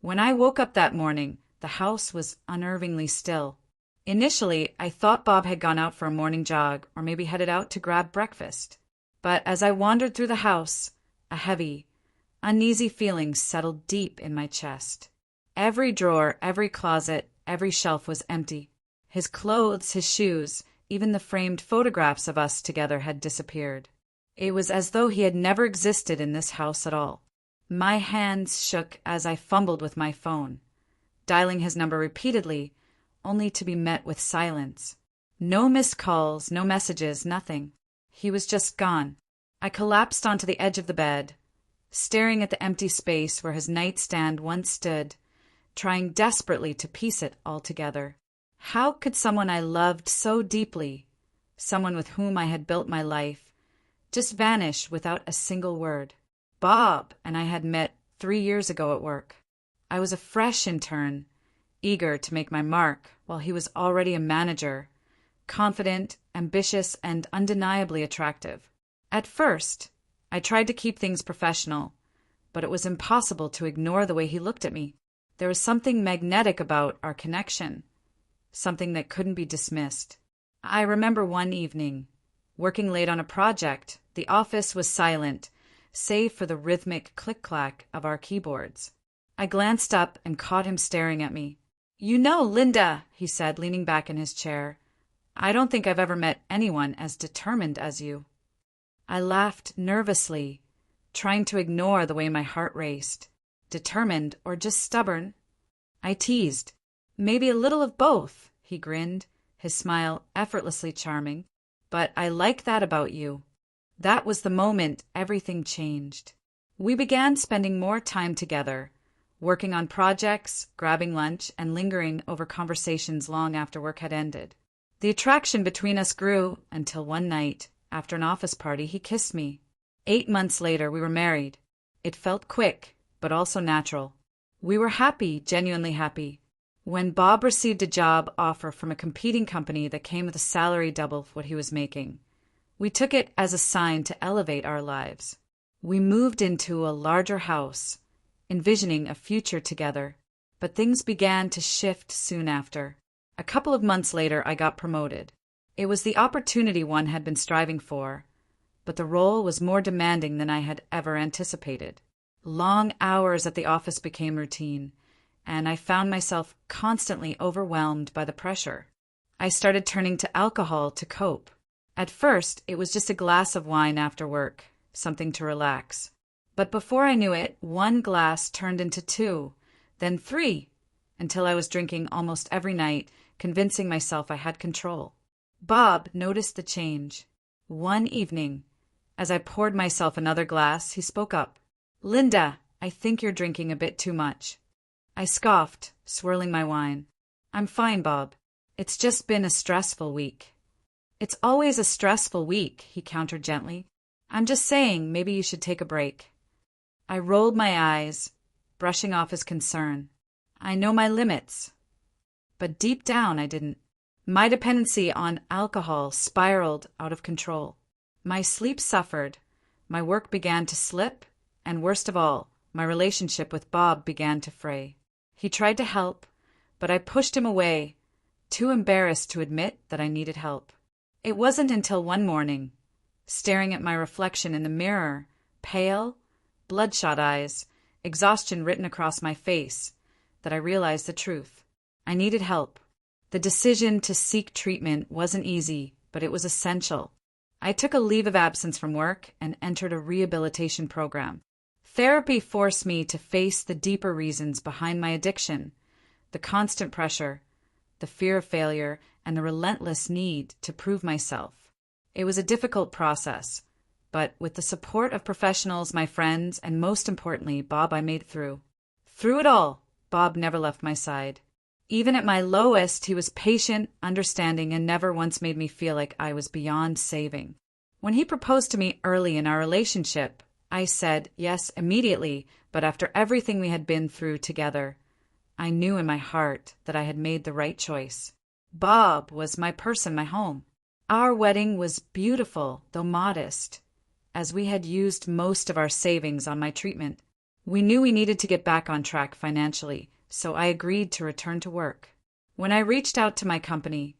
When I woke up that morning, the house was unnervingly still. Initially, I thought Bob had gone out for a morning jog or maybe headed out to grab breakfast. But as I wandered through the house, a heavy, uneasy feeling settled deep in my chest. Every drawer, every closet, every shelf was empty. His clothes, his shoes, even the framed photographs of us together had disappeared. It was as though he had never existed in this house at all. My hands shook as I fumbled with my phone, dialing his number repeatedly, only to be met with silence. No missed calls, no messages, nothing. He was just gone. I collapsed onto the edge of the bed, staring at the empty space where his nightstand once stood, trying desperately to piece it all together. How could someone I loved so deeply, someone with whom I had built my life, just vanish without a single word? Bob and I had met 3 years ago at work. I was a fresh intern, eager to make my mark, while he was already a manager, confident, ambitious, and undeniably attractive. At first, I tried to keep things professional, but it was impossible to ignore the way he looked at me. There was something magnetic about our connection, something that couldn't be dismissed. I remember one evening, working late on a project. The office was silent, save for the rhythmic click-clack of our keyboards. I glanced up and caught him staring at me. "You know, Linda," he said, leaning back in his chair, "I don't think I've ever met anyone as determined as you." I laughed nervously, trying to ignore the way my heart raced. Determined or just stubborn? I teased. "Maybe a little of both," he grinned, his smile effortlessly charming. "But I like that about you." That was the moment everything changed. We began spending more time together, working on projects, grabbing lunch, and lingering over conversations long after work had ended. The attraction between us grew until one night, after an office party, he kissed me. 8 months later, we were married. It felt quick, but also natural. We were happy, genuinely happy. When Bob received a job offer from a competing company that came with a salary double what he was making, we took it as a sign to elevate our lives. We moved into a larger house, envisioning a future together, but things began to shift soon after. A couple of months later, I got promoted. It was the opportunity one had been striving for, but the role was more demanding than I had ever anticipated. Long hours at the office became routine, and I found myself constantly overwhelmed by the pressure. I started turning to alcohol to cope. At first, it was just a glass of wine after work, something to relax. But before I knew it, 1 glass turned into 2, then 3, until I was drinking almost every night, convincing myself I had control. Bob noticed the change. One evening, as I poured myself another glass, he spoke up. "Linda, I think you're drinking a bit too much." I scoffed, swirling my wine. "I'm fine, Bob. It's just been a stressful week." "It's always a stressful week," he countered gently. "I'm just saying maybe you should take a break." I rolled my eyes, brushing off his concern. I know my limits. But deep down I didn't. My dependency on alcohol spiraled out of control. My sleep suffered, my work began to slip, and worst of all, my relationship with Bob began to fray. He tried to help, but I pushed him away, too embarrassed to admit that I needed help. It wasn't until one morning, staring at my reflection in the mirror, pale, bloodshot eyes, exhaustion written across my face, that I realized the truth. I needed help. The decision to seek treatment wasn't easy, but it was essential. I took a leave of absence from work and entered a rehabilitation program. Therapy forced me to face the deeper reasons behind my addiction, the constant pressure, the fear of failure, and the relentless need to prove myself. It was a difficult process, but with the support of professionals, my friends, and most importantly, Bob, I made it through. Through it all, Bob never left my side. Even at my lowest, he was patient, understanding, and never once made me feel like I was beyond saving. When he proposed to me early in our relationship, I said yes immediately, but after everything we had been through together, I knew in my heart that I had made the right choice. Bob was my person, my home. Our wedding was beautiful, though modest, as we had used most of our savings on my treatment. We knew we needed to get back on track financially, so I agreed to return to work. When I reached out to my company,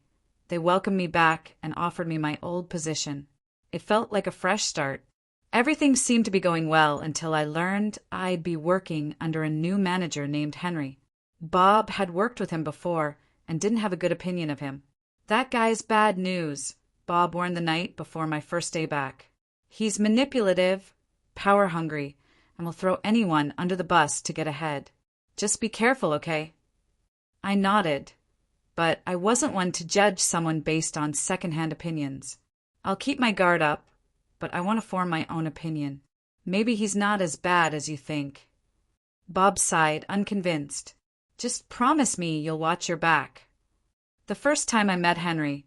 they welcomed me back and offered me my old position. It felt like a fresh start. Everything seemed to be going well until I learned I'd be working under a new manager named Henry. Bob had worked with him before and didn't have a good opinion of him. "That guy's bad news," Bob warned the night before my first day back. "He's manipulative, power-hungry, and will throw anyone under the bus to get ahead. Just be careful, okay?" I nodded, but I wasn't one to judge someone based on second-hand opinions. "I'll keep my guard up, but I want to form my own opinion. Maybe he's not as bad as you think." Bob sighed, unconvinced. "Just promise me you'll watch your back." The first time I met Henry,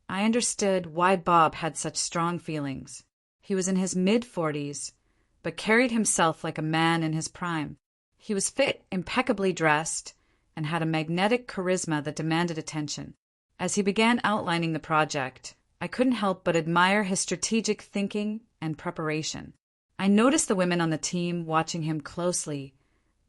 I understood why Bob had such strong feelings. He was in his mid-40s, but carried himself like a man in his prime. He was fit, impeccably dressed, and had a magnetic charisma that demanded attention. As he began outlining the project, I couldn't help but admire his strategic thinking and preparation. I noticed the women on the team watching him closely,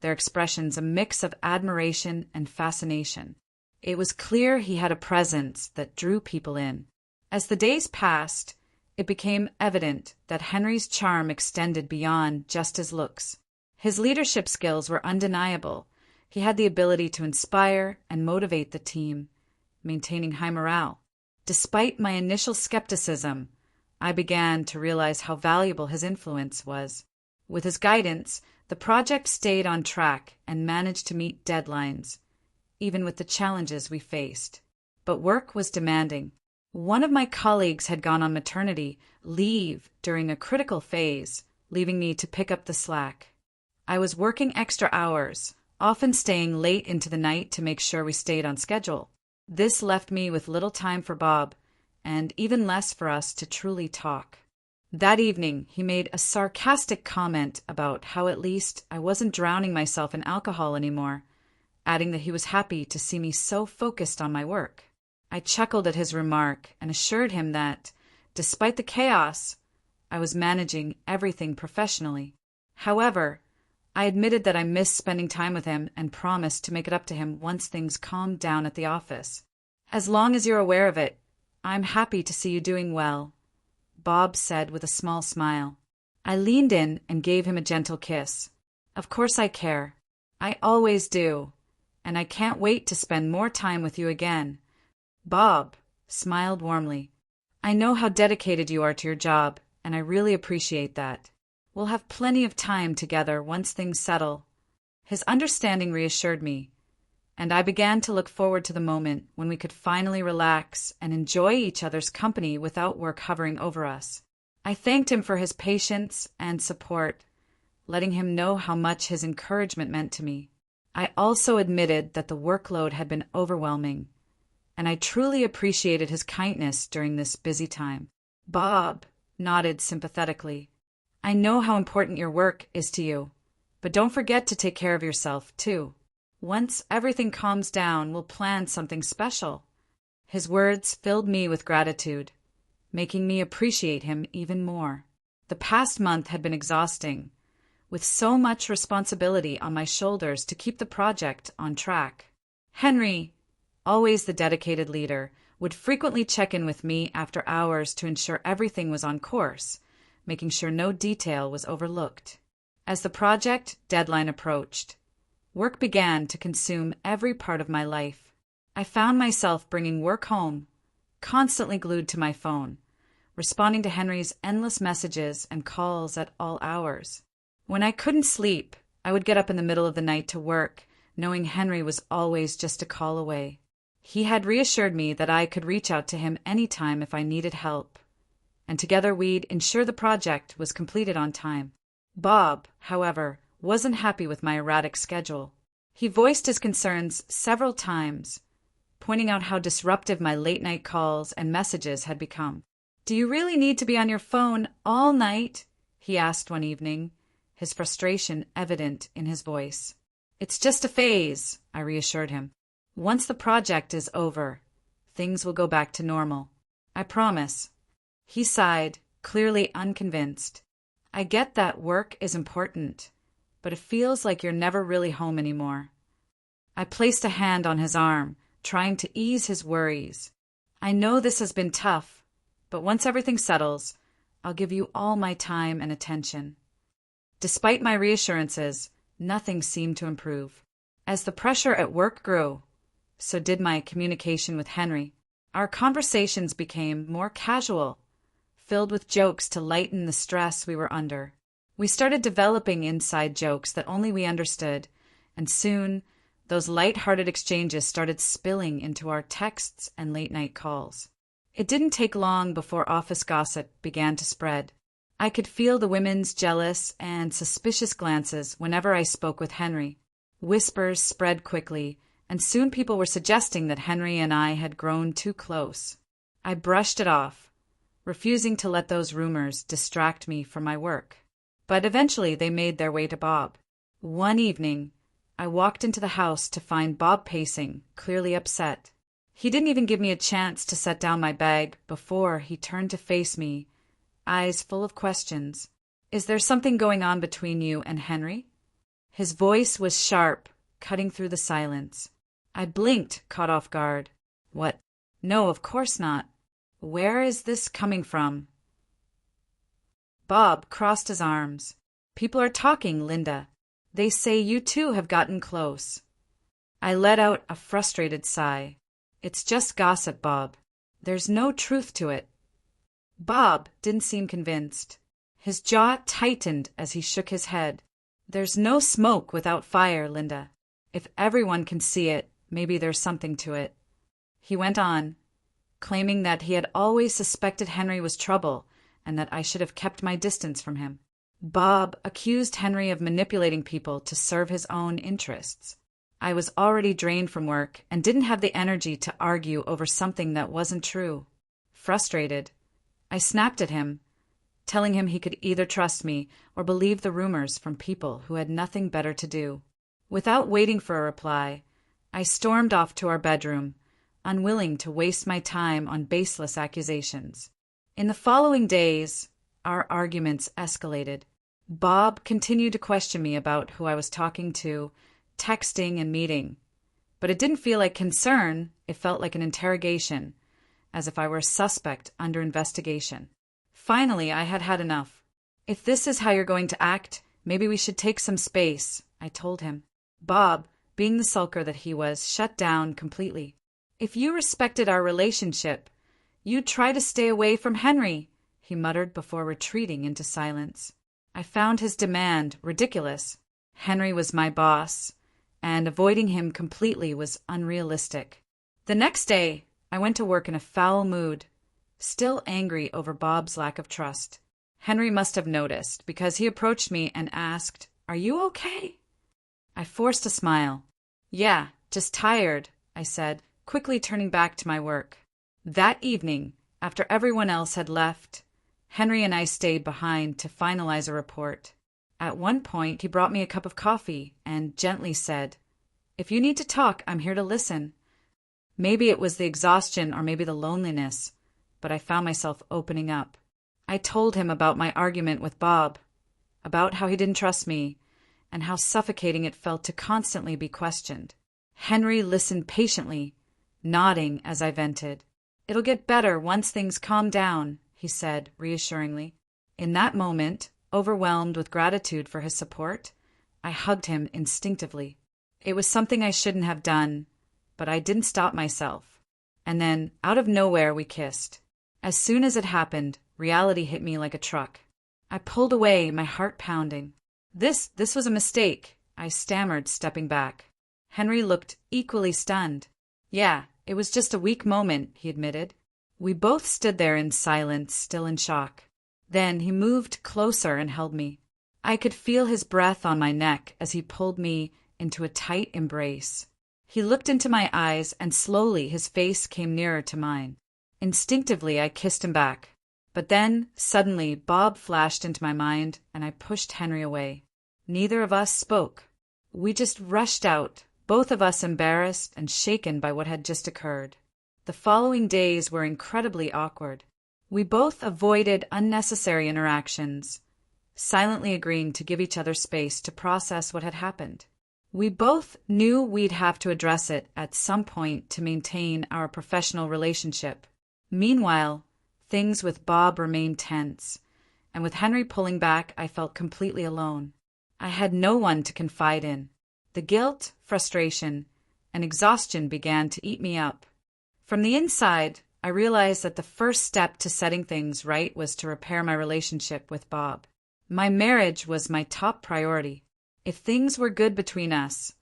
their expressions a mix of admiration and fascination. It was clear he had a presence that drew people in. As the days passed, it became evident that Henry's charm extended beyond just his looks. His leadership skills were undeniable. He had the ability to inspire and motivate the team, maintaining high morale. Despite my initial skepticism, I began to realize how valuable his influence was. With his guidance, the project stayed on track and managed to meet deadlines, even with the challenges we faced. But work was demanding. One of my colleagues had gone on maternity leave during a critical phase, leaving me to pick up the slack. I was working extra hours, often staying late into the night to make sure we stayed on schedule. This left me with little time for Bob, and even less for us to truly talk. That evening, he made a sarcastic comment about how at least I wasn't drowning myself in alcohol anymore, adding that he was happy to see me so focused on my work. I chuckled at his remark and assured him that, despite the chaos, I was managing everything professionally. However, I admitted that I missed spending time with him and promised to make it up to him once things calmed down at the office. "As long as you're aware of it, I'm happy to see you doing well," Bob said with a small smile. I leaned in and gave him a gentle kiss. "Of course I care. I always do. And I can't wait to spend more time with you again." Bob smiled warmly. "I know how dedicated you are to your job, and I really appreciate that. We'll have plenty of time together once things settle." His understanding reassured me, and I began to look forward to the moment when we could finally relax and enjoy each other's company without work hovering over us. I thanked him for his patience and support, letting him know how much his encouragement meant to me. I also admitted that the workload had been overwhelming, and I truly appreciated his kindness during this busy time. Bob nodded sympathetically. "I know how important your work is to you, but don't forget to take care of yourself, too. Once everything calms down, we'll plan something special." His words filled me with gratitude, making me appreciate him even more. The past month had been exhausting, with so much responsibility on my shoulders to keep the project on track. Henry, always the dedicated leader, would frequently check in with me after hours to ensure everything was on course, making sure no detail was overlooked. As the project deadline approached, work began to consume every part of my life. I found myself bringing work home, constantly glued to my phone, responding to Henry's endless messages and calls at all hours. When I couldn't sleep, I would get up in the middle of the night to work, knowing Henry was always just a call away. He had reassured me that I could reach out to him anytime if I needed help, and together we'd ensure the project was completed on time. Bob, however, wasn't happy with my erratic schedule. He voiced his concerns several times, pointing out how disruptive my late-night calls and messages had become. "Do you really need to be on your phone all night?" he asked one evening, his frustration evident in his voice. "It's just a phase," I reassured him. "Once the project is over, things will go back to normal. I promise." He sighed, clearly unconvinced. "I get that work is important, but it feels like you're never really home anymore." I placed a hand on his arm, trying to ease his worries. "I know this has been tough, but once everything settles, I'll give you all my time and attention." Despite my reassurances, nothing seemed to improve. As the pressure at work grew, so did my communication with Henry. Our conversations became more casual, filled with jokes to lighten the stress we were under. We started developing inside jokes that only we understood, and soon those light-hearted exchanges started spilling into our texts and late-night calls. It didn't take long before office gossip began to spread. I could feel the women's jealous and suspicious glances whenever I spoke with Henry. Whispers spread quickly, and soon people were suggesting that Henry and I had grown too close. I brushed it off, refusing to let those rumors distract me from my work. But eventually they made their way to Bob. One evening, I walked into the house to find Bob pacing, clearly upset. He didn't even give me a chance to set down my bag before he turned to face me, eyes full of questions. "Is there something going on between you and Henry?" His voice was sharp, cutting through the silence. I blinked, caught off guard. "What? No, of course not. Where is this coming from?" Bob crossed his arms. "People are talking, Linda. They say you two have gotten close." I let out a frustrated sigh. "It's just gossip, Bob. There's no truth to it." Bob didn't seem convinced. His jaw tightened as he shook his head. "There's no smoke without fire, Linda. If everyone can see it, maybe there's something to it." He went on, claiming that he had always suspected Henry was trouble and that I should have kept my distance from him. Bob accused Henry of manipulating people to serve his own interests. I was already drained from work and didn't have the energy to argue over something that wasn't true. Frustrated, I snapped at him, telling him he could either trust me or believe the rumors from people who had nothing better to do. Without waiting for a reply, I stormed off to our bedroom, unwilling to waste my time on baseless accusations. In the following days, our arguments escalated. Bob continued to question me about who I was talking to, texting and meeting. But it didn't feel like concern, it felt like an interrogation, as if I were a suspect under investigation. Finally, I had had enough. "If this is how you're going to act, maybe we should take some space," I told him. Bob, being the sulker that he was, shut down completely. "If you respected our relationship, you'd try to stay away from Henry," he muttered before retreating into silence. I found his demand ridiculous. Henry was my boss, and avoiding him completely was unrealistic. The next day, I went to work in a foul mood, still angry over Bob's lack of trust. Henry must have noticed, because he approached me and asked, "Are you okay?" I forced a smile. "Yeah, just tired," I said, quickly turning back to my work. That evening, after everyone else had left, Henry and I stayed behind to finalize a report. At one point, he brought me a cup of coffee and gently said, "If you need to talk, I'm here to listen." Maybe it was the exhaustion or maybe the loneliness, but I found myself opening up. I told him about my argument with Bob, about how he didn't trust me, and how suffocating it felt to constantly be questioned. Henry listened patiently, nodding as I vented. "It'll get better once things calm down," he said reassuringly. In that moment, overwhelmed with gratitude for his support, I hugged him instinctively. It was something I shouldn't have done, but I didn't stop myself. And then, out of nowhere, we kissed. As soon as it happened, reality hit me like a truck. I pulled away, my heart pounding. This was a mistake," I stammered, stepping back. Henry looked equally stunned. "Yeah, it was just a weak moment," he admitted. We both stood there in silence, still in shock. Then he moved closer and held me. I could feel his breath on my neck as he pulled me into a tight embrace. He looked into my eyes, and slowly his face came nearer to mine. Instinctively, I kissed him back. But then, suddenly, Bob flashed into my mind, and I pushed Henry away. Neither of us spoke. We just rushed out, both of us embarrassed and shaken by what had just occurred. The following days were incredibly awkward. We both avoided unnecessary interactions, silently agreeing to give each other space to process what had happened. We both knew we'd have to address it at some point to maintain our professional relationship. Meanwhile, things with Bob remained tense, and with Henry pulling back, I felt completely alone. I had no one to confide in. The guilt, frustration, and exhaustion began to eat me up. From the inside, I realized that the first step to setting things right was to repair my relationship with Bob. My marriage was my top priority. If things were good between us,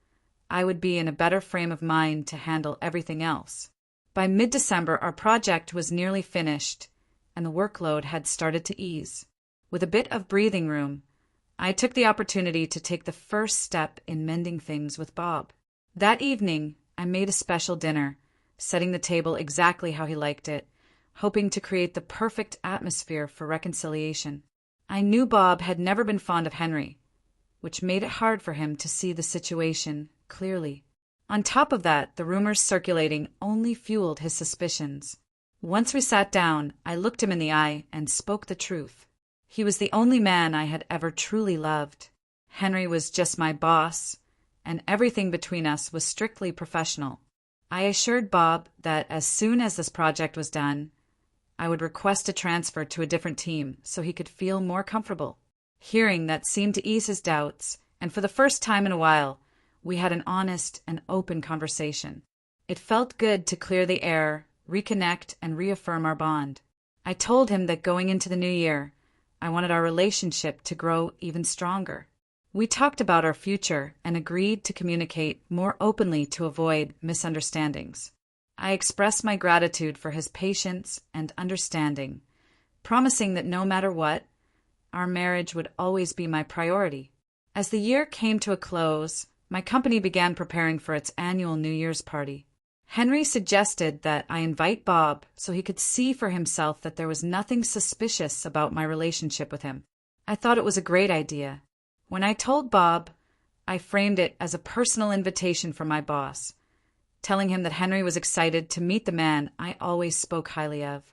I would be in a better frame of mind to handle everything else. By mid-December, our project was nearly finished, and the workload had started to ease. With a bit of breathing room, I took the opportunity to take the first step in mending things with Bob. That evening, I made a special dinner, setting the table exactly how he liked it, hoping to create the perfect atmosphere for reconciliation. I knew Bob had never been fond of Henry, which made it hard for him to see the situation clearly. On top of that, the rumors circulating only fueled his suspicions. Once we sat down, I looked him in the eye and spoke the truth. He was the only man I had ever truly loved. Henry was just my boss, and everything between us was strictly professional. I assured Bob that as soon as this project was done, I would request a transfer to a different team so he could feel more comfortable. Hearing that seemed to ease his doubts, and for the first time in a while, we had an honest and open conversation. It felt good to clear the air, reconnect, and reaffirm our bond. I told him that going into the new year, I wanted our relationship to grow even stronger. We talked about our future and agreed to communicate more openly to avoid misunderstandings. I expressed my gratitude for his patience and understanding, promising that no matter what, our marriage would always be my priority. As the year came to a close, my company began preparing for its annual New Year's party. Henry suggested that I invite Bob so he could see for himself that there was nothing suspicious about my relationship with him. I thought it was a great idea. When I told Bob, I framed it as a personal invitation from my boss, telling him that Henry was excited to meet the man I always spoke highly of.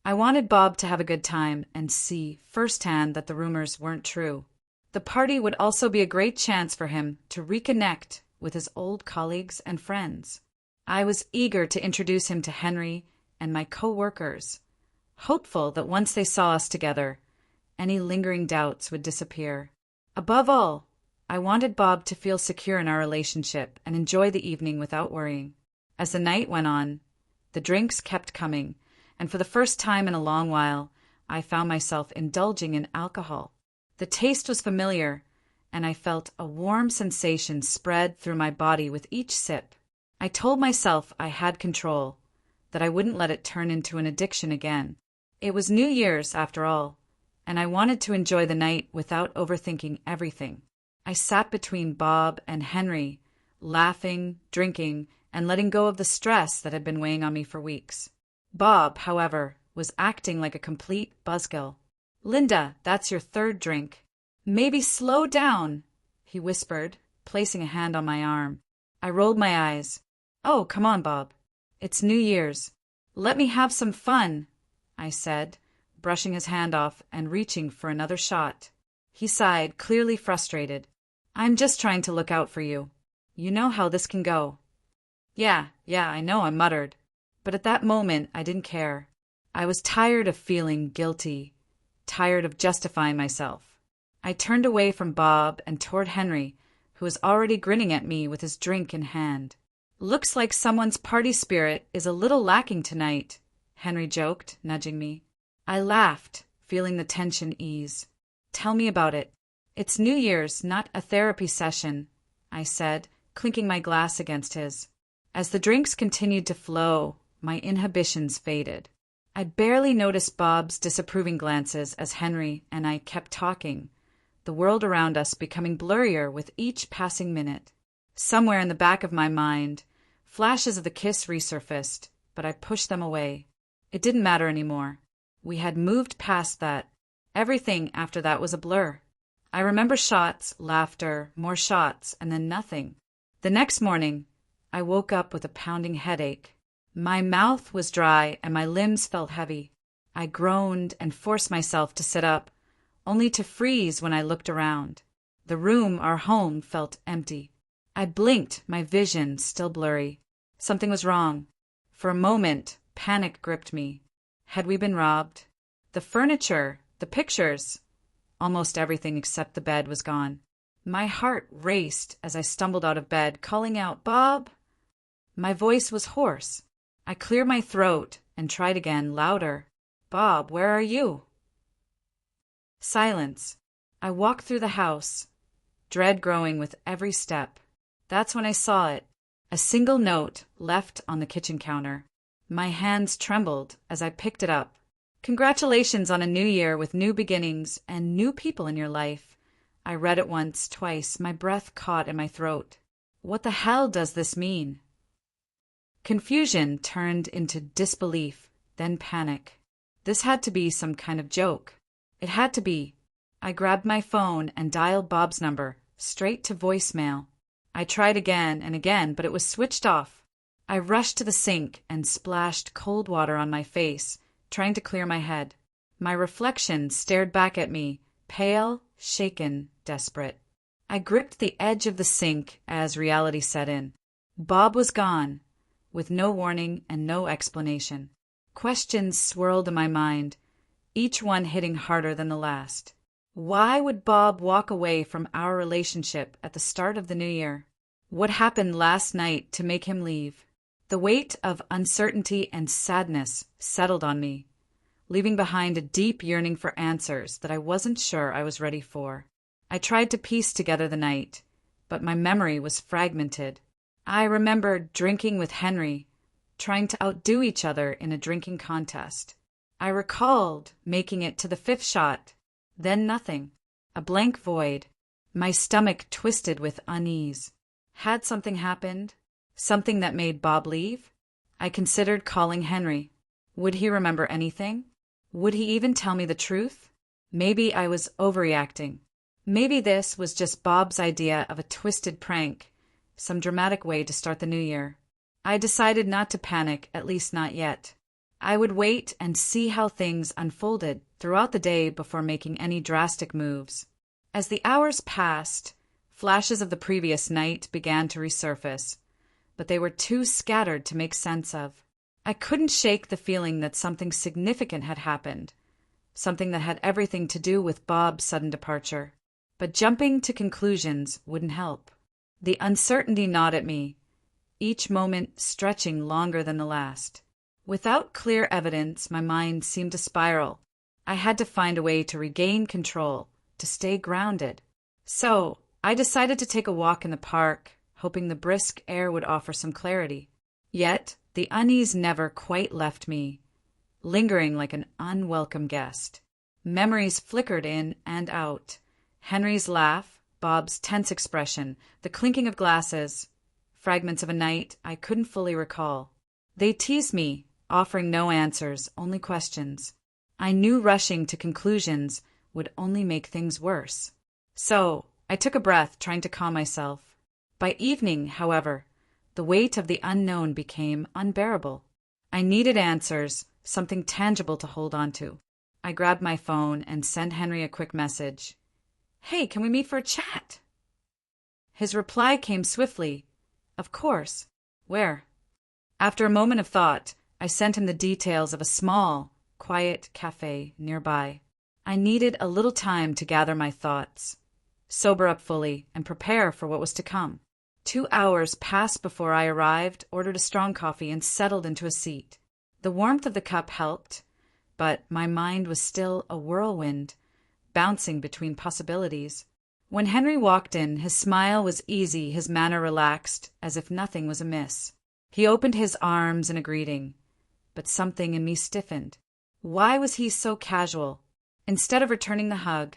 I wanted Bob to have a good time and see firsthand that the rumors weren't true. The party would also be a great chance for him to reconnect with his old colleagues and friends. I was eager to introduce him to Henry and my co-workers, hopeful that once they saw us together, any lingering doubts would disappear. Above all, I wanted Bob to feel secure in our relationship and enjoy the evening without worrying. As the night went on, the drinks kept coming, and for the first time in a long while, I found myself indulging in alcohol. The taste was familiar, and I felt a warm sensation spread through my body with each sip. I told myself I had control, that I wouldn't let it turn into an addiction again. It was New Year's, after all, and I wanted to enjoy the night without overthinking everything. I sat between Bob and Henry, laughing, drinking, and letting go of the stress that had been weighing on me for weeks. Bob, however, was acting like a complete buzzkill. "Linda, that's your third drink. Maybe slow down," he whispered, placing a hand on my arm. I rolled my eyes. "Oh, come on, Bob. It's New Year's. Let me have some fun," I said, brushing his hand off and reaching for another shot. He sighed, clearly frustrated. "I'm just trying to look out for you. You know how this can go." Yeah, I know," I muttered. But at that moment, I didn't care. I was tired of feeling guilty, tired of justifying myself. I turned away from Bob and toward Henry, who was already grinning at me with his drink in hand. "Looks like someone's party spirit is a little lacking tonight," Henry joked, nudging me. I laughed, feeling the tension ease. "Tell me about it. It's New Year's, not a therapy session," I said, clinking my glass against his. As the drinks continued to flow, my inhibitions faded. I barely noticed Bob's disapproving glances as Henry and I kept talking, the world around us becoming blurrier with each passing minute. Somewhere in the back of my mind, flashes of the kiss resurfaced, but I pushed them away. It didn't matter anymore. We had moved past that. Everything after that was a blur. I remember shots, laughter, more shots, and then nothing. The next morning, I woke up with a pounding headache. My mouth was dry and my limbs felt heavy. I groaned and forced myself to sit up, only to freeze when I looked around. The room, our home, felt empty. I blinked, my vision still blurry. Something was wrong. For a moment, panic gripped me. Had we been robbed? The furniture, the pictures, almost everything except the bed was gone. My heart raced as I stumbled out of bed, calling out, "Bob!" My voice was hoarse. I cleared my throat and tried again, louder. "Bob, where are you?" Silence. I walked through the house, dread growing with every step. That's when I saw it. A single note left on the kitchen counter. My hands trembled as I picked it up. "Congratulations on a new year with new beginnings and new people in your life." I read it once, twice, my breath caught in my throat. What the hell does this mean? Confusion turned into disbelief, then panic. This had to be some kind of joke. It had to be. I grabbed my phone and dialed Bob's number, straight to voicemail. I tried again and again, but it was switched off. I rushed to the sink and splashed cold water on my face, trying to clear my head. My reflection stared back at me, pale, shaken, desperate. I gripped the edge of the sink as reality set in. Bob was gone, with no warning and no explanation. Questions swirled in my mind, each one hitting harder than the last. Why would Bob walk away from our relationship at the start of the new year? What happened last night to make him leave? The weight of uncertainty and sadness settled on me, leaving behind a deep yearning for answers that I wasn't sure I was ready for. I tried to piece together the night, but my memory was fragmented. I remembered drinking with Henry, trying to outdo each other in a drinking contest. I recalled making it to the 5th shot, then nothing, a blank void. My stomach twisted with unease. Had something happened? Something that made Bob leave? I considered calling Henry. Would he remember anything? Would he even tell me the truth? Maybe I was overreacting. Maybe this was just Bob's idea of a twisted prank, some dramatic way to start the new year. I decided not to panic, at least not yet. I would wait and see how things unfolded throughout the day before making any drastic moves. As the hours passed, flashes of the previous night began to resurface, but they were too scattered to make sense of. I couldn't shake the feeling that something significant had happened, something that had everything to do with Bob's sudden departure. But jumping to conclusions wouldn't help. The uncertainty gnawed at me, each moment stretching longer than the last. Without clear evidence, my mind seemed to spiral. I had to find a way to regain control, to stay grounded. So, I decided to take a walk in the park, hoping the brisk air would offer some clarity. Yet, the unease never quite left me, lingering like an unwelcome guest. Memories flickered in and out. Henry's laugh, Bob's tense expression, the clinking of glasses, fragments of a night I couldn't fully recall. They teased me, offering no answers, only questions. I knew rushing to conclusions would only make things worse. So, I took a breath, trying to calm myself. By evening, however, the weight of the unknown became unbearable. I needed answers, something tangible to hold on to. I grabbed my phone and sent Henry a quick message. "Hey, can we meet for a chat?" His reply came swiftly. "Of course. Where?" After a moment of thought, I sent him the details of a small, quiet cafe nearby. I needed a little time to gather my thoughts, sober up fully, and prepare for what was to come. 2 hours passed before I arrived, ordered a strong coffee, and settled into a seat. The warmth of the cup helped, but my mind was still a whirlwind, bouncing between possibilities. When Henry walked in, his smile was easy, his manner relaxed, as if nothing was amiss. He opened his arms in a greeting, but something in me stiffened. Why was he so casual? Instead of returning the hug,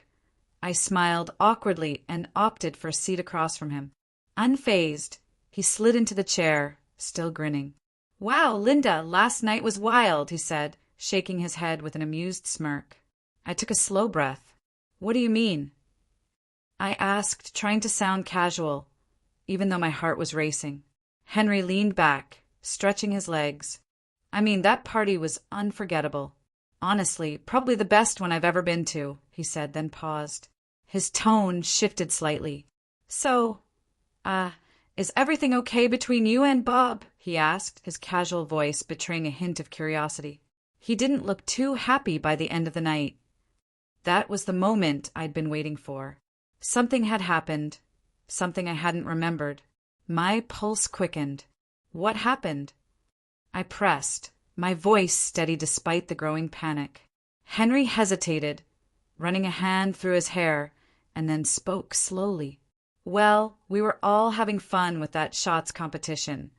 I smiled awkwardly and opted for a seat across from him. Unfazed, he slid into the chair, still grinning. "Wow, Linda, last night was wild," he said, shaking his head with an amused smirk. I took a slow breath. "What do you mean?" I asked, trying to sound casual, even though my heart was racing. Henry leaned back, stretching his legs. "I mean, that party was unforgettable. Honestly, probably the best one I've ever been to, he said, then paused. His tone shifted slightly. So, is everything okay between you and Bob? He asked, his casual voice betraying a hint of curiosity. He didn't look too happy by the end of the night. That was the moment I'd been waiting for. Something had happened, something I hadn't remembered. My pulse quickened. What happened? I pressed, my voice steady despite the growing panic. Henry hesitated, running a hand through his hair, and then spoke slowly. Well, we were all having fun with that shots competition,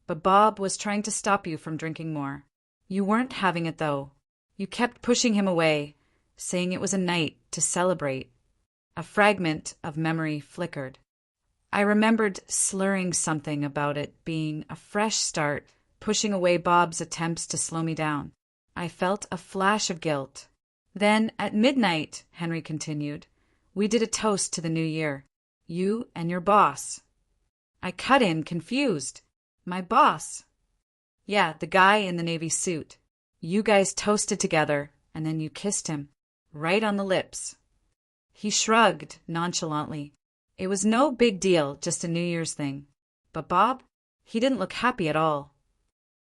but Bob was trying to stop you from drinking more. You weren't having it, though. You kept pushing him away, saying it was a night to celebrate. A fragment of memory flickered. I remembered slurring something about it being a fresh start, pushing away Bob's attempts to slow me down. I felt a flash of guilt. Then, at midnight, Henry continued, we did a toast to the new year. You and your boss. I cut in, confused. My boss? Yeah, the guy in the navy suit. You guys toasted together, and then you kissed him. Right on the lips. He shrugged nonchalantly. It was no big deal, just a New Year's thing. But Bob? He didn't look happy at all.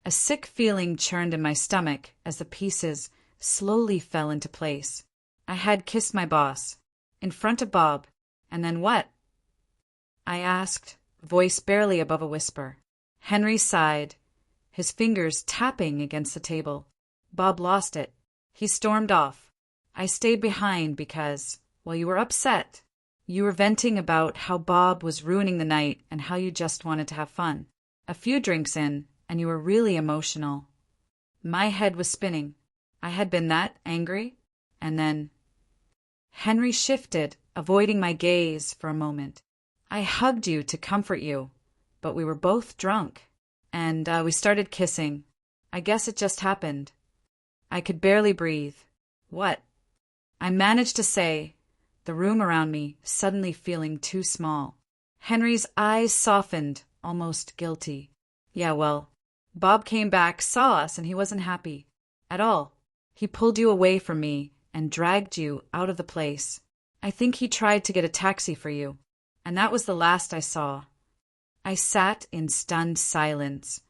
A sick feeling churned in my stomach as the pieces slowly fell into place. I had kissed my boss, in front of Bob, and then what? I asked, voice barely above a whisper. Henry sighed, his fingers tapping against the table. Bob lost it. He stormed off. I stayed behind because, while you were upset, you were venting about how Bob was ruining the night and how you just wanted to have fun. A few drinks in, and you were really emotional. My head was spinning. I had been that angry, and then Henry shifted, avoiding my gaze for a moment. I hugged you to comfort you, but we were both drunk, and we started kissing. I guess it just happened. I could barely breathe. What? I managed to say, the room around me suddenly feeling too small. Henry's eyes softened, almost guilty. Yeah, well, Bob came back, saw us, and he wasn't happy. At all. He pulled you away from me and dragged you out of the place. I think he tried to get a taxi for you, and that was the last I saw. I sat in stunned silence,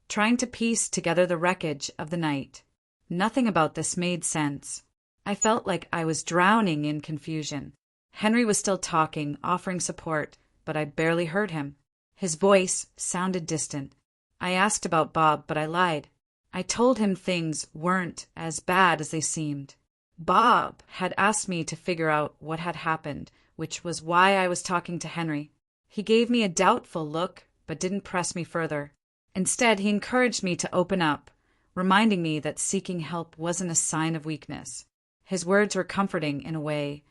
trying to piece together the wreckage of the night. Nothing about this made sense. I felt like I was drowning in confusion. Henry was still talking, offering support, but I barely heard him. His voice sounded distant. I asked about Bob, but I lied. I told him things weren't as bad as they seemed. Bob had asked me to figure out what had happened, which was why I was talking to Henry. He gave me a doubtful look, but didn't press me further. Instead, he encouraged me to open up, reminding me that seeking help wasn't a sign of weakness. His words were comforting in a way,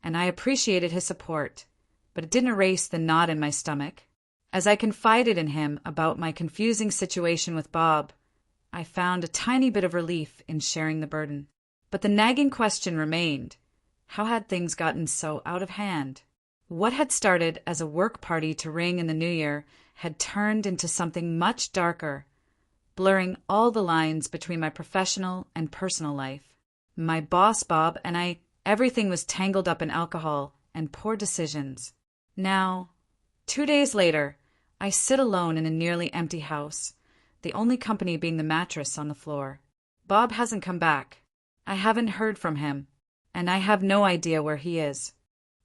and I appreciated his support, but it didn't erase the knot in my stomach. As I confided in him about my confusing situation with Bob, I found a tiny bit of relief in sharing the burden. But the nagging question remained. How had things gotten so out of hand? What had started as a work party to ring in the new year had turned into something much darker, blurring all the lines between my professional and personal life. My boss, Bob, and I, everything was tangled up in alcohol and poor decisions. Now, 2 days later, I sit alone in a nearly empty house, the only company being the mattress on the floor. Bob hasn't come back. I haven't heard from him, and I have no idea where he is.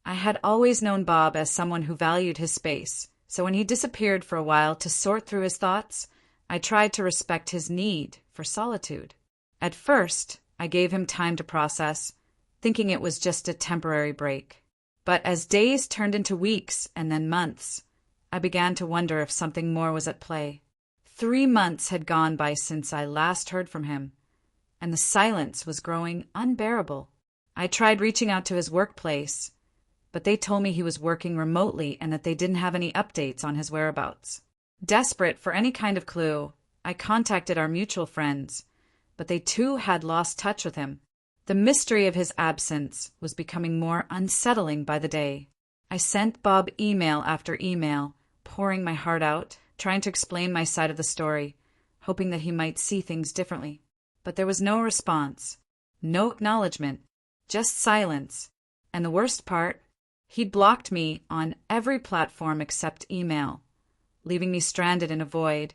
I had always known Bob as someone who valued his space, so when he disappeared for a while to sort through his thoughts, I tried to respect his need for solitude. At first, I gave him time to process, thinking it was just a temporary break. But as days turned into weeks and then months, I began to wonder if something more was at play. 3 months had gone by since I last heard from him, and the silence was growing unbearable. I tried reaching out to his workplace, but they told me he was working remotely and that they didn't have any updates on his whereabouts. Desperate for any kind of clue, I contacted our mutual friends, but they too had lost touch with him. The mystery of his absence was becoming more unsettling by the day. I sent Bob email after email, pouring my heart out, trying to explain my side of the story, hoping that he might see things differently. But there was no response. No acknowledgement. Just silence. And the worst part, he'd blocked me on every platform except email, leaving me stranded in a void,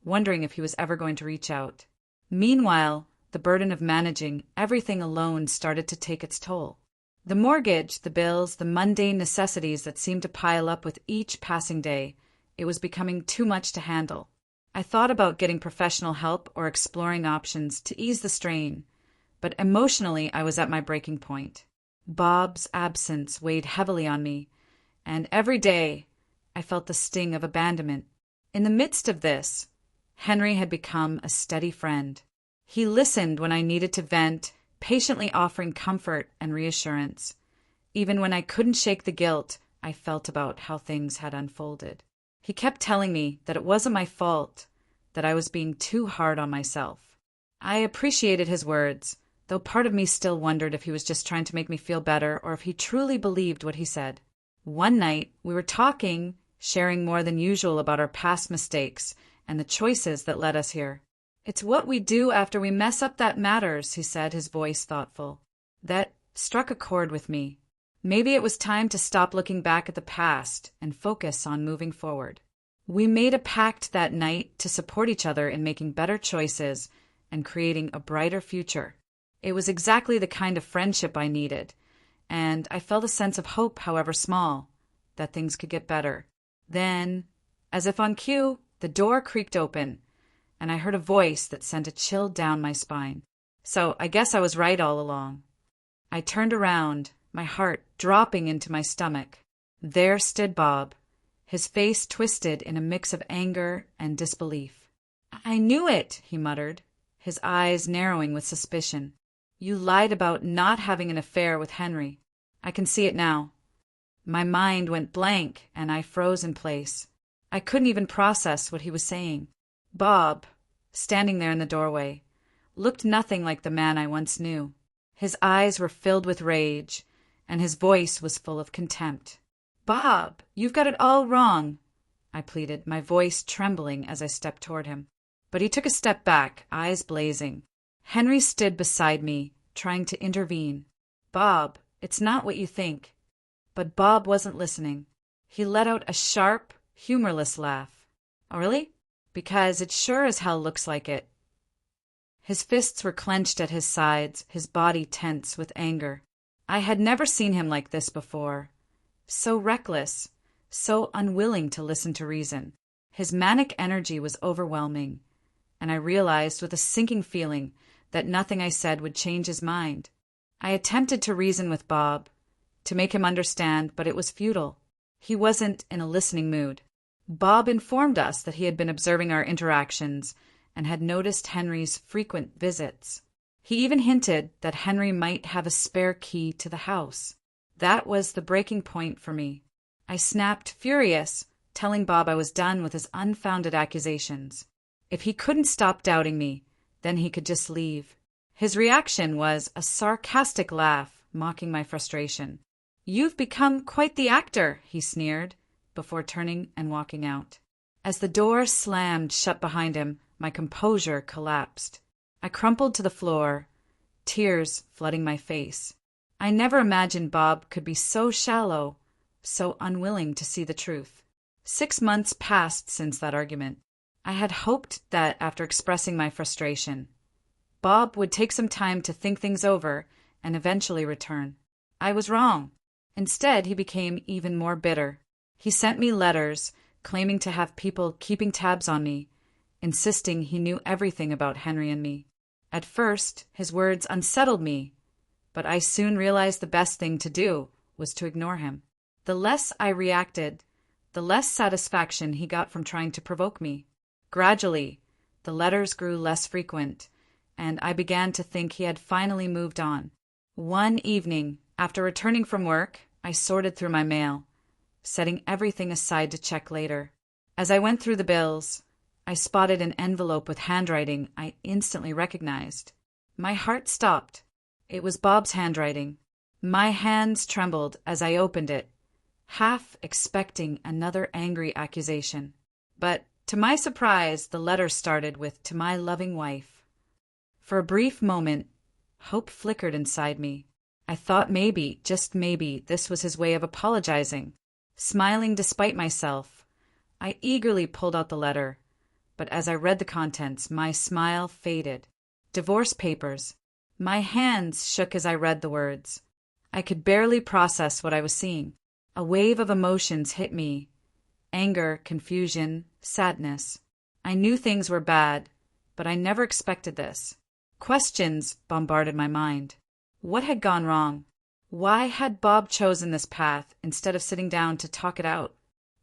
wondering if he was ever going to reach out. Meanwhile, the burden of managing everything alone started to take its toll. The mortgage, the bills, the mundane necessities that seemed to pile up with each passing day, it was becoming too much to handle. I thought about getting professional help or exploring options to ease the strain, but emotionally I was at my breaking point. Bob's absence weighed heavily on me, and every day I felt the sting of abandonment. In the midst of this, Henry had become a steady friend. He listened when I needed to vent, patiently offering comfort and reassurance, even when I couldn't shake the guilt I felt about how things had unfolded. He kept telling me that it wasn't my fault, that I was being too hard on myself. I appreciated his words, though part of me still wondered if he was just trying to make me feel better or if he truly believed what he said. One night, we were talking, sharing more than usual about our past mistakes and the choices that led us here. "It's what we do after we mess up that matters," he said, his voice thoughtful. That struck a chord with me. Maybe it was time to stop looking back at the past and focus on moving forward. We made a pact that night to support each other in making better choices and creating a brighter future. It was exactly the kind of friendship I needed, and I felt a sense of hope, however small, that things could get better. Then, as if on cue, the door creaked open, and I heard a voice that sent a chill down my spine. So I guess I was right all along. I turned around, my heart dropping into my stomach. There stood Bob, his face twisted in a mix of anger and disbelief. "I knew it," he muttered, his eyes narrowing with suspicion. "You lied about not having an affair with Henry. I can see it now." My mind went blank, and I froze in place. I couldn't even process what he was saying. Bob, standing there in the doorway, looked nothing like the man I once knew. His eyes were filled with rage, and his voice was full of contempt. "Bob, you've got it all wrong," I pleaded, my voice trembling as I stepped toward him. But he took a step back, eyes blazing. Henry stood beside me, trying to intervene. "Bob, it's not what you think." But Bob wasn't listening. He let out a sharp, humorless laugh. "Oh, really? Because it sure as hell looks like it." His fists were clenched at his sides, his body tense with anger. I had never seen him like this before. So reckless, so unwilling to listen to reason. His manic energy was overwhelming, and I realized with a sinking feeling that nothing I said would change his mind. I attempted to reason with Bob, to make him understand, but it was futile. He wasn't in a listening mood. Bob informed us that he had been observing our interactions and had noticed Henry's frequent visits. He even hinted that Henry might have a spare key to the house. That was the breaking point for me. I snapped, furious, telling Bob I was done with his unfounded accusations. If he couldn't stop doubting me, then he could just leave. His reaction was a sarcastic laugh, mocking my frustration. "You've become quite the actor," he sneered, before turning and walking out. As the door slammed shut behind him, my composure collapsed. I crumpled to the floor, tears flooding my face. I never imagined Bob could be so shallow, so unwilling to see the truth. 6 months passed since that argument. I had hoped that after expressing my frustration, Bob would take some time to think things over and eventually return. I was wrong. Instead, he became even more bitter. He sent me letters, claiming to have people keeping tabs on me, insisting he knew everything about Henry and me. At first, his words unsettled me, but I soon realized the best thing to do was to ignore him. The less I reacted, the less satisfaction he got from trying to provoke me. Gradually, the letters grew less frequent, and I began to think he had finally moved on. One evening, after returning from work, I sorted through my mail, setting everything aside to check later. As I went through the bills, I spotted an envelope with handwriting I instantly recognized. My heart stopped. It was Bob's handwriting. My hands trembled as I opened it, half expecting another angry accusation. But, to my surprise, the letter started with "To my loving wife." For a brief moment, Hope flickered inside me. I thought maybe, just maybe, this was his way of apologizing. Smiling despite myself, I eagerly pulled out the letter, but as I read the contents, my smile faded. Divorce papers. My hands shook as I read the words. I could barely process what I was seeing. A wave of emotions hit me. Anger, confusion, sadness. I knew things were bad, but I never expected this. Questions bombarded my mind. What had gone wrong? Why had Bob chosen this path instead of sitting down to talk it out?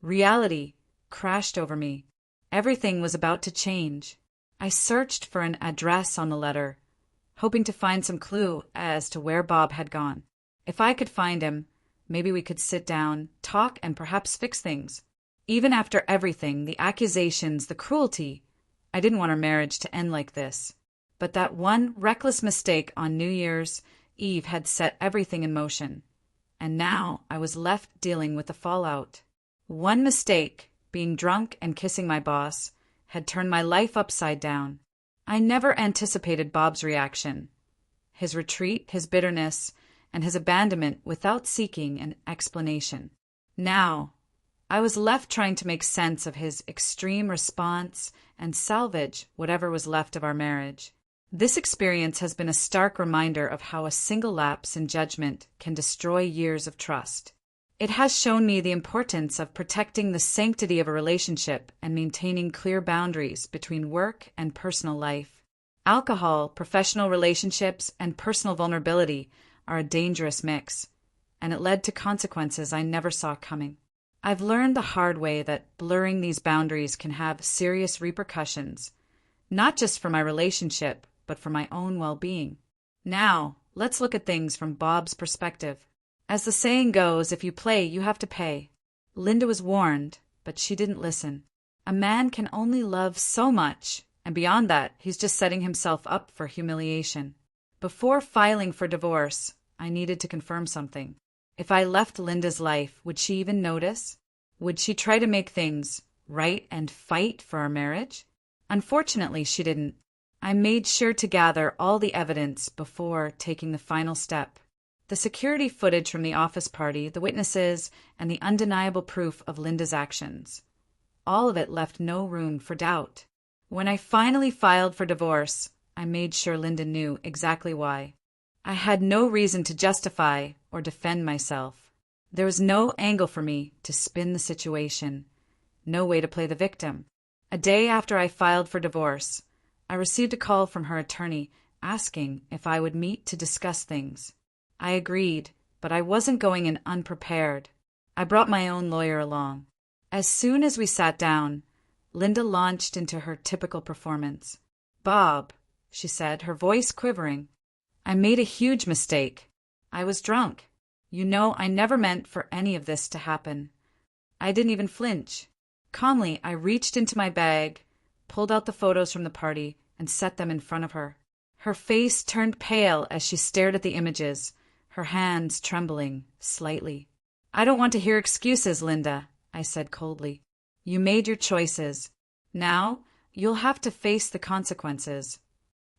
Reality crashed over me. Everything was about to change. I searched for an address on the letter, hoping to find some clue as to where Bob had gone. If I could find him, maybe we could sit down, talk, and perhaps fix things. Even after everything, the accusations, the cruelty, I didn't want our marriage to end like this. But that one reckless mistake on New Year's Eve had set everything in motion. And now I was left dealing with the fallout. One mistake, being drunk and kissing my boss, had turned my life upside down. I never anticipated Bob's reaction. His retreat, his bitterness, and his abandonment without seeking an explanation. Now, I was left trying to make sense of his extreme response and salvage whatever was left of our marriage. This experience has been a stark reminder of how a single lapse in judgment can destroy years of trust. It has shown me the importance of protecting the sanctity of a relationship and maintaining clear boundaries between work and personal life. Alcohol, professional relationships, and personal vulnerability are a dangerous mix, and it led to consequences I never saw coming. I've learned the hard way that blurring these boundaries can have serious repercussions, not just for my relationship, but for my own well-being. Now, let's look at things from Bob's perspective. As the saying goes, if you play, you have to pay. Linda was warned, but she didn't listen. A man can only love so much, and beyond that, he's just setting himself up for humiliation. Before filing for divorce, I needed to confirm something. If I left Linda's life, would she even notice? Would she try to make things right and fight for our marriage? Unfortunately, she didn't. I made sure to gather all the evidence before taking the final step. The security footage from the office party, the witnesses, and the undeniable proof of Linda's actions. All of it left no room for doubt. When I finally filed for divorce, I made sure Linda knew exactly why. I had no reason to justify or defend myself. There was no angle for me to spin the situation, no way to play the victim. A day after I filed for divorce, I received a call from her attorney asking if I would meet to discuss things. I agreed, but I wasn't going in unprepared. I brought my own lawyer along. As soon as we sat down, Linda launched into her typical performance. "Bob," she said, her voice quivering, "I made a huge mistake. I was drunk. You know, I never meant for any of this to happen." I didn't even flinch. Calmly, I reached into my bag, pulled out the photos from the party, and set them in front of her. Her face turned pale as she stared at the images, her hands trembling slightly. "I don't want to hear excuses, Linda," I said coldly. "You made your choices. Now, you'll have to face the consequences."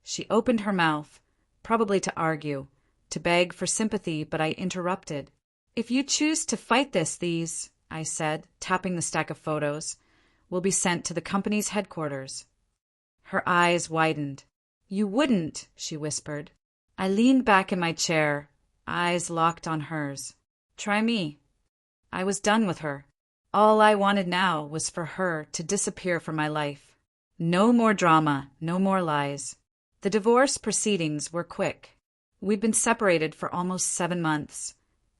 She opened her mouth, probably to argue, to beg for sympathy, but I interrupted. "If you choose to fight this, these," I said, tapping the stack of photos, "will be sent to the company's headquarters." Her eyes widened. "You wouldn't," she whispered. I leaned back in my chair, eyes locked on hers. "Try me." I was done with her. All I wanted now was for her to disappear from my life. No more drama, no more lies. The divorce proceedings were quick. We'd been separated for almost 7 months,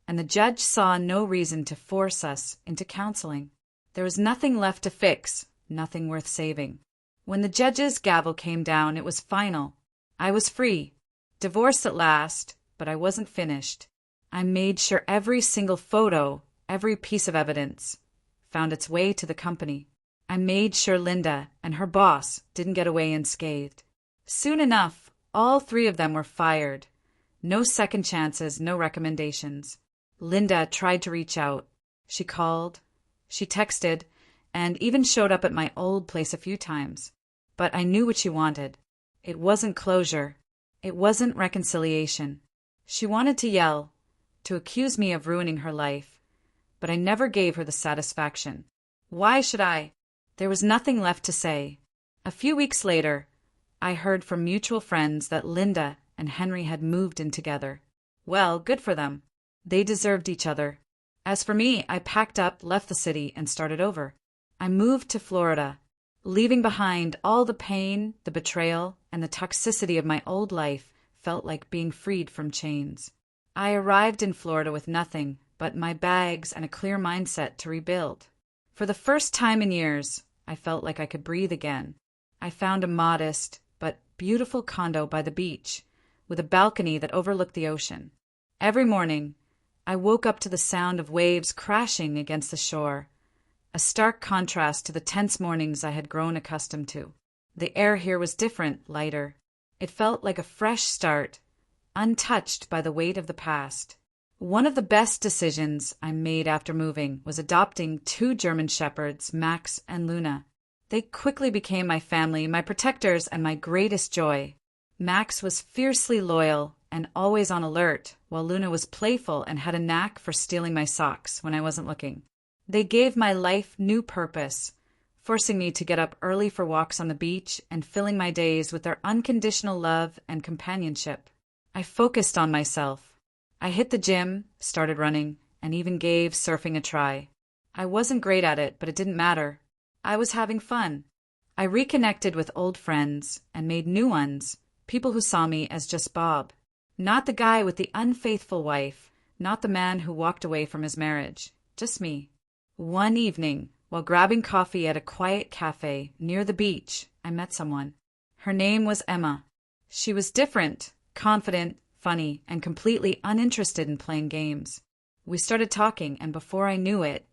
and the judge saw no reason to force us into counseling. There was nothing left to fix, nothing worth saving. When the judge's gavel came down, it was final. I was free. Divorced at last, but I wasn't finished. I made sure every single photo, every piece of evidence, found its way to the company. I made sure Linda and her boss didn't get away unscathed. Soon enough, all 3 of them were fired. No second chances, no recommendations. Linda tried to reach out. She called, she texted, and even showed up at my old place a few times. But I knew what she wanted. It wasn't closure. It wasn't reconciliation. She wanted to yell, to accuse me of ruining her life, but I never gave her the satisfaction. Why should I? There was nothing left to say. A few weeks later, I heard from mutual friends that Linda and Henry had moved in together. Well, good for them. They deserved each other. As for me, I packed up, left the city, and started over. I moved to Florida, leaving behind all the pain, the betrayal, and the toxicity of my old life. Felt like being freed from chains. I arrived in Florida with nothing but my bags and a clear mindset to rebuild. For the first time in years, I felt like I could breathe again. I found a modest but beautiful condo by the beach, with a balcony that overlooked the ocean. Every morning, I woke up to the sound of waves crashing against the shore, a stark contrast to the tense mornings I had grown accustomed to. The air here was different, lighter. It felt like a fresh start, untouched by the weight of the past. One of the best decisions I made after moving was adopting 2 German shepherds, Max and Luna. They quickly became my family, my protectors, and my greatest joy. Max was fiercely loyal and always on alert, while Luna was playful and had a knack for stealing my socks when I wasn't looking. They gave my life new purpose, forcing me to get up early for walks on the beach and filling my days with their unconditional love and companionship. I focused on myself. I hit the gym, started running, and even gave surfing a try. I wasn't great at it, but it didn't matter. I was having fun. I reconnected with old friends and made new ones, people who saw me as just Bob. Not the guy with the unfaithful wife, not the man who walked away from his marriage, just me. One evening, while grabbing coffee at a quiet cafe near the beach, I met someone. Her name was Emma. She was different, confident, funny, and completely uninterested in playing games. We started talking, and before I knew it,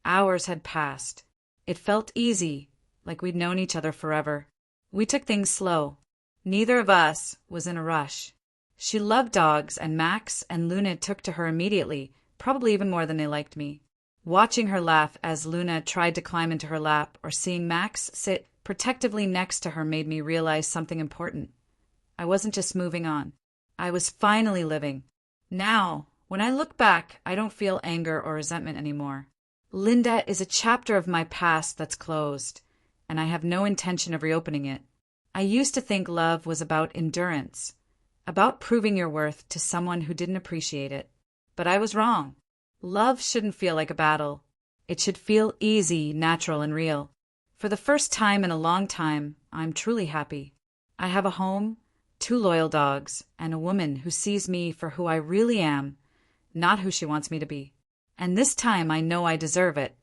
hours had passed. It felt easy, like we'd known each other forever. We took things slow. Neither of us was in a rush. She loved dogs, and Max and Luna took to her immediately, probably even more than they liked me. Watching her laugh as Luna tried to climb into her lap or seeing Max sit protectively next to her made me realize something important. I wasn't just moving on. I was finally living. Now, when I look back, I don't feel anger or resentment anymore. Linda is a chapter of my past that's closed, and I have no intention of reopening it. I used to think love was about endurance, about proving your worth to someone who didn't appreciate it. But I was wrong. Love shouldn't feel like a battle. It should feel easy, natural, and real. For the first time in a long time, I'm truly happy. I have a home, 2 loyal dogs, and a woman who sees me for who I really am, not who she wants me to be. And this time I know I deserve it.